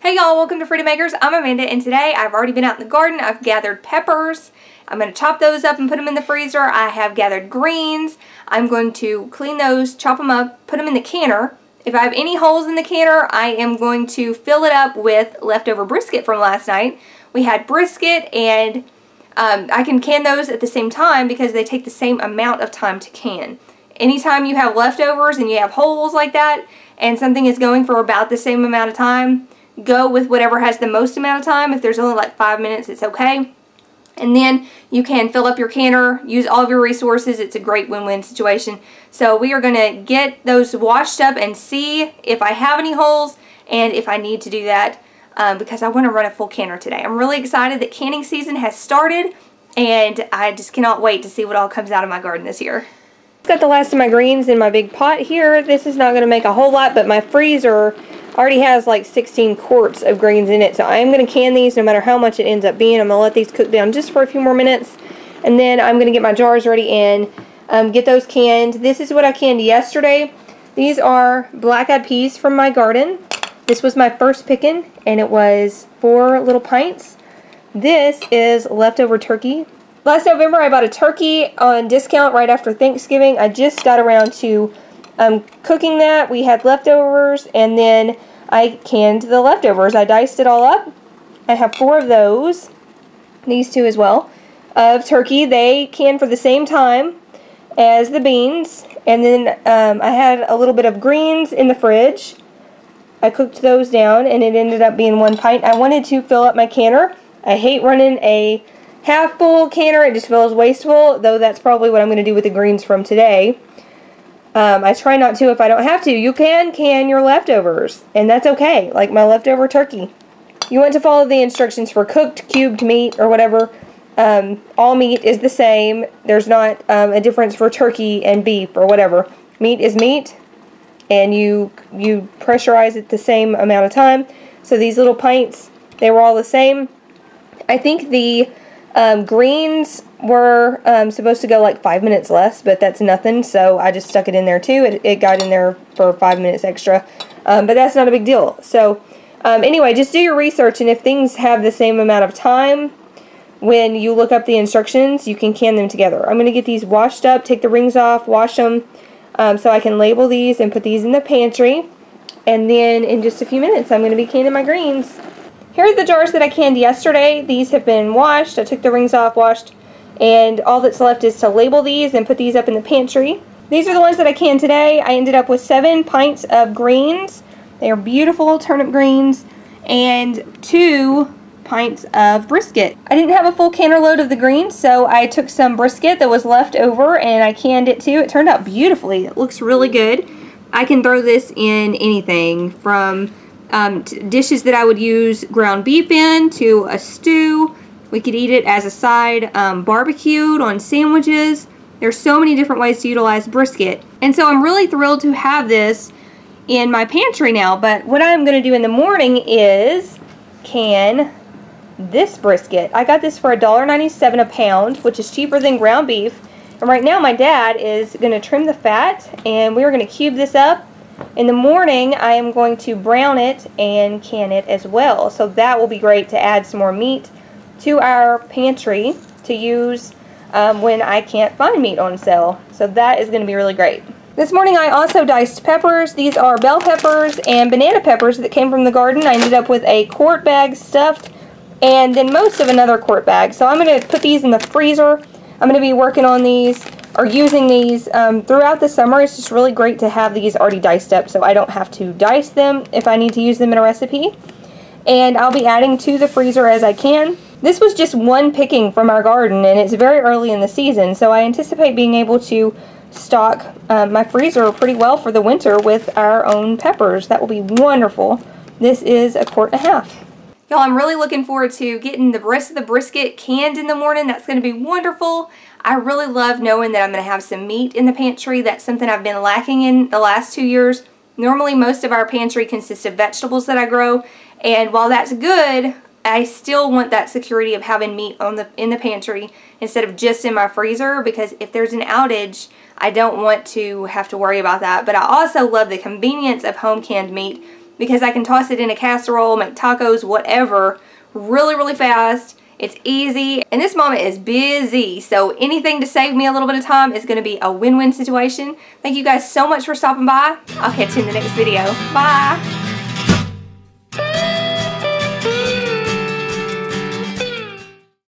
Hey y'all, welcome to Freedom Makers. I'm Amanda, and today I've already been out in the garden. I've gathered peppers. I'm going to chop those up and put them in the freezer. I have gathered greens. I'm going to clean those, chop them up, put them in the canner. If I have any holes in the canner, I am going to fill it up with leftover brisket from last night. We had brisket, and I can can those at the same time because they take the same amount of time to can. Anytime you have leftovers and you have holes like that, and something is going for about the same amount of time, go with whatever has the most amount of time. If there's only like 5 minutes, it's okay. And then you can fill up your canner, use all of your resources. It's a great win-win situation. So we are going to get those washed up and see if I have any holes and if I need to do that because I want to run a full canner today. I'm really excited that canning season has started, and I just cannot wait to see what all comes out of my garden this year. Got the last of my greens in my big pot here. This is not going to make a whole lot, but my freezer already has like 16 quarts of greens in it, so I am going to can these no matter how much it ends up being. I'm going to let these cook down just for a few more minutes, and then I'm going to get my jars ready and get those canned. This is what I canned yesterday. These are black-eyed peas from my garden. This was my first picking, and it was 4 little pints. This is leftover turkey. Last November I bought a turkey on discount right after Thanksgiving. I just got around to cooking that. We had leftovers, and then I canned the leftovers. I diced it all up. I have 4 of those, these 2 as well, of turkey. They canned for the same time as the beans, and then I had a little bit of greens in the fridge. I cooked those down, and it ended up being 1 pint. I wanted to fill up my canner. I hate running a half full canner. It just feels wasteful, though that's probably what I'm going to do with the greens from today. I try not to if I don't have to. You can can your leftovers, and that's okay, like my leftover turkey. You want to follow the instructions for cooked, cubed meat, or whatever. All meat is the same. There's not a difference for turkey and beef or whatever. Meat is meat, and you pressurize it the same amount of time. So these little pints, they were all the same. I think the greens were supposed to go like 5 minutes less, but that's nothing, so I just stuck it in there too. It got in there for 5 minutes extra, but that's not a big deal. So anyway, just do your research, and if things have the same amount of time when you look up the instructions, you can can them together. I'm going to get these washed up, take the rings off, wash them, so I can label these and put these in the pantry, and then in just a few minutes I'm going to be canning my greens. Here are the jars that I canned yesterday. These have been washed. I took the rings off, washed, and all that's left is to label these and put these up in the pantry. These are the ones that I canned today. I ended up with 7 pints of greens. They are beautiful turnip greens, and 2 pints of brisket. I didn't have a full canner load of the greens, so I took some brisket that was left over and I canned it too. It turned out beautifully. It looks really good. I can throw this in anything from dishes that I would use ground beef in to a stew. We could eat it as a side, barbecued on sandwiches. There's so many different ways to utilize brisket. And so I'm really thrilled to have this in my pantry now. But what I'm going to do in the morning is can this brisket. I got this for $1.97 a pound, which is cheaper than ground beef. And right now my dad is going to trim the fat, and we're going to cube this up. In the morning, I am going to brown it and can it as well. So that will be great to add some more meat to our pantry to use when I can't find meat on sale. So that is going to be really great. This morning I also diced peppers. These are bell peppers and banana peppers that came from the garden. I ended up with a quart bag stuffed and then most of another quart bag. So I'm going to put these in the freezer. I'm going to be working on these or using these throughout the summer. It's just really great to have these already diced up so I don't have to dice them if I need to use them in a recipe. And I'll be adding to the freezer as I can. This was just 1 picking from our garden, and it's very early in the season, so I anticipate being able to stock my freezer pretty well for the winter with our own peppers. That will be wonderful. This is 1.5 quarts. Y'all, I'm really looking forward to getting the rest of the brisket canned in the morning. That's going to be wonderful. I really love knowing that I'm going to have some meat in the pantry. That's something I've been lacking in the last 2 years. Normally, most of our pantry consists of vegetables that I grow, and while that's good, I still want that security of having meat in the pantry instead of just in my freezer, because if there's an outage, I don't want to have to worry about that. But I also love the convenience of home canned meat because I can toss it in a casserole, make tacos, whatever, really, really fast. It's easy, and this mama is busy, so anything to save me a little bit of time is going to be a win-win situation. Thank you guys so much for stopping by. I'll catch you in the next video. Bye!